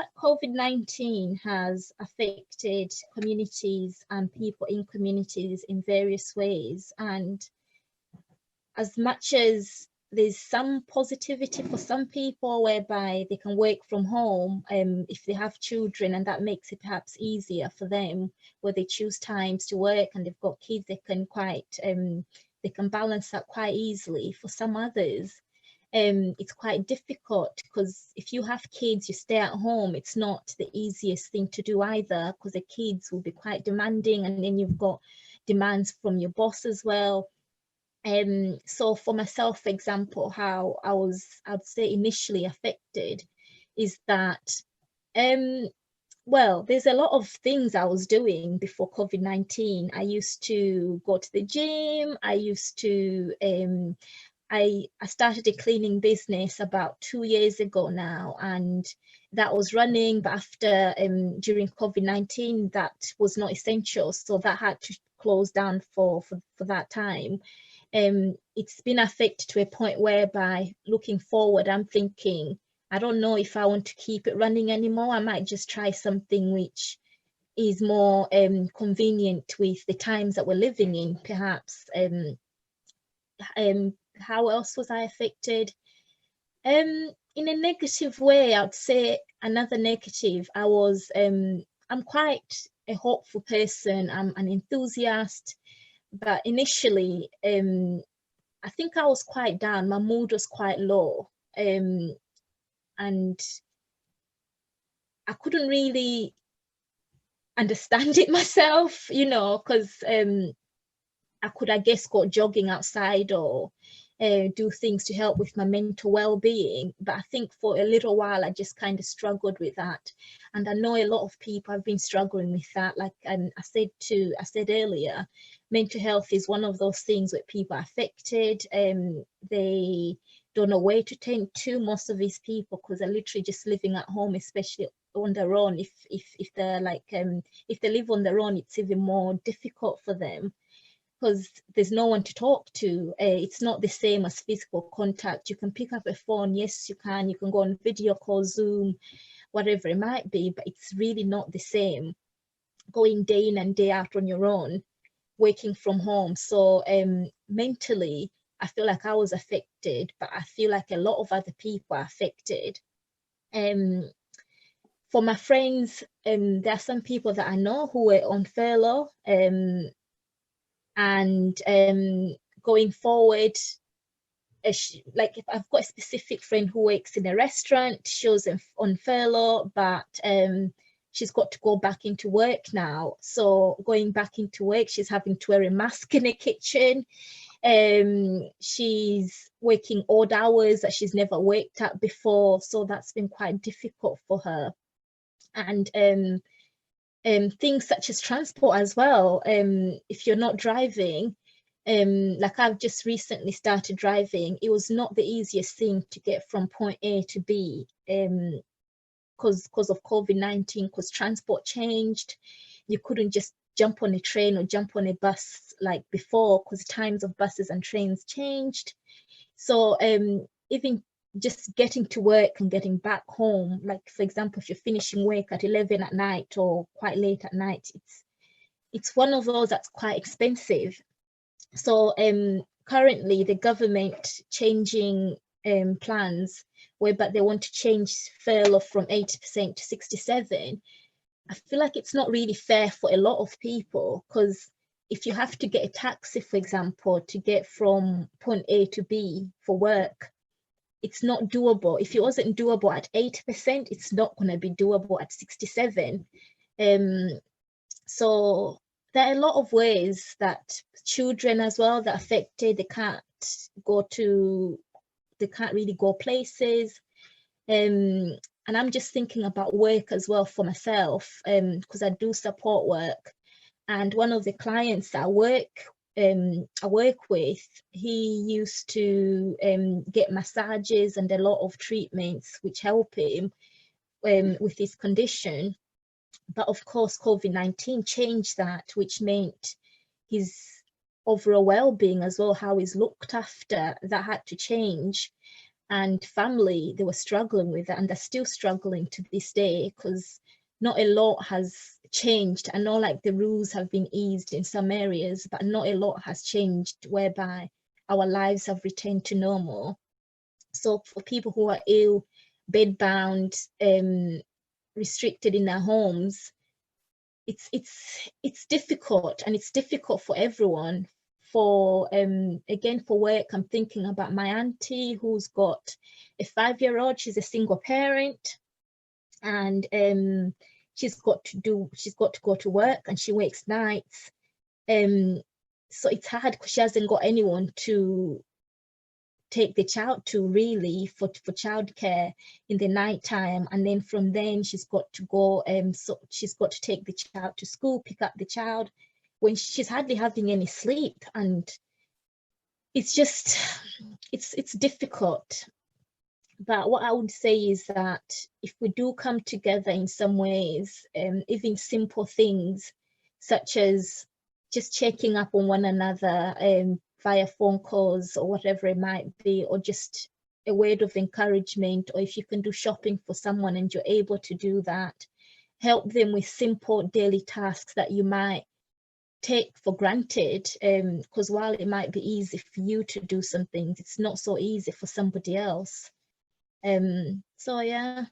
that COVID-19 has affected communities and people in communities in various ways. And as much as there's some positivity for some people whereby they can work from home if they have children, and that makes it perhaps easier for them, where they choose times to work and they've got kids, they can balance that quite easily. For some others, it's quite difficult, because if you have kids, you stay at home, it's not the easiest thing to do either, because the kids will be quite demanding, and then you've got demands from your boss as well. So for myself, for example, how I'd say initially affected is that, well, there's a lot of things I was doing before COVID-19. I used to go to the gym. I used to, I started a cleaning business about 2 years ago now, and that was running, but after, during COVID-19, that was not essential. So that had to close down for that time. It's been affected to a point whereby, looking forward, I'm thinking, I don't know if I want to keep it running anymore. I might just try something which is more convenient with the times that we're living in, perhaps. How else was I affected? In a negative way, I'd say another negative. I'm quite a hopeful person. I'm an enthusiast. But initially, I think I was quite down. My mood was quite low, and I couldn't really understand it myself, because I could, I guess, go jogging outside or do things to help with my mental well-being. But I think for a little while, I just kind of struggled with that. And I know a lot of people have been struggling with that. Like I said earlier, mental health is one of those things where people are affected. They don't know where to turn to, most of these people, because they're literally just living at home, especially on their own. If they're like, if they live on their own, it's even more difficult for them, because there's no one to talk to. It's not the same as physical contact. You can pick up a phone, yes, you can go on video call, Zoom, whatever it might be, but it's really not the same going day in and day out on your own, working from home. So mentally, I feel like I was affected, but I feel like a lot of other people are affected. For my friends, there are some people that I know who were on furlough, and going forward, like if I've got a specific friend who works in a restaurant, she was on furlough, but she's got to go back into work now. So going back into work, she's having to wear a mask in the kitchen. She's working odd hours that she's never worked at before, so that's been quite difficult for her. And things such as transport as well. If you're not driving, like I've just recently started driving, it was not the easiest thing to get from point A to B, because of COVID-19, because transport changed. You couldn't just jump on a train or jump on a bus like before, because times of buses and trains changed. So even just getting to work and getting back home, like for example, if you're finishing work at 11 at night or quite late at night, it's one of those that's quite expensive. So currently the government changing plans whereby they want to change furlough from 80% to 67%. I feel like it's not really fair for a lot of people, because if you have to get a taxi, for example, to get from point A to B for work, it's not doable. If it wasn't doable at 80%, it's not going to be doable at 67%. So there are a lot of ways that children as well that are affected. They can't really go places. And I'm just thinking about work as well for myself, because I do support work. And one of the clients that I work with, he used to get massages and a lot of treatments which help him with his condition. But of course, COVID-19 changed that, which meant his overall well-being as well, how he's looked after, that had to change. and family, they were struggling with that, and they're still struggling to this day, because not a lot has changed. I know like the rules have been eased in some areas, but not a lot has changed whereby our lives have returned to normal. So for people who are ill, bedbound, restricted in their homes, it's difficult, and it's difficult for everyone. For again, for work, I'm thinking about my auntie who's got a 5-year-old. She's a single parent, and she's got to go to work, and she works nights. So it's hard because she hasn't got anyone to take the child to, really, for childcare in the night time. And then from then she's got to go, so she's got to take the child to school, pick up the child, when she's hardly having any sleep. And it's just, it's difficult. But what I would say is that if we do come together in some ways, even simple things such as just checking up on one another via phone calls or whatever it might be, or just a word of encouragement, or if you can do shopping for someone and you're able to do that, help them with simple daily tasks that you might take for granted, because while it might be easy for you to do some things, it's not so easy for somebody else. So yeah.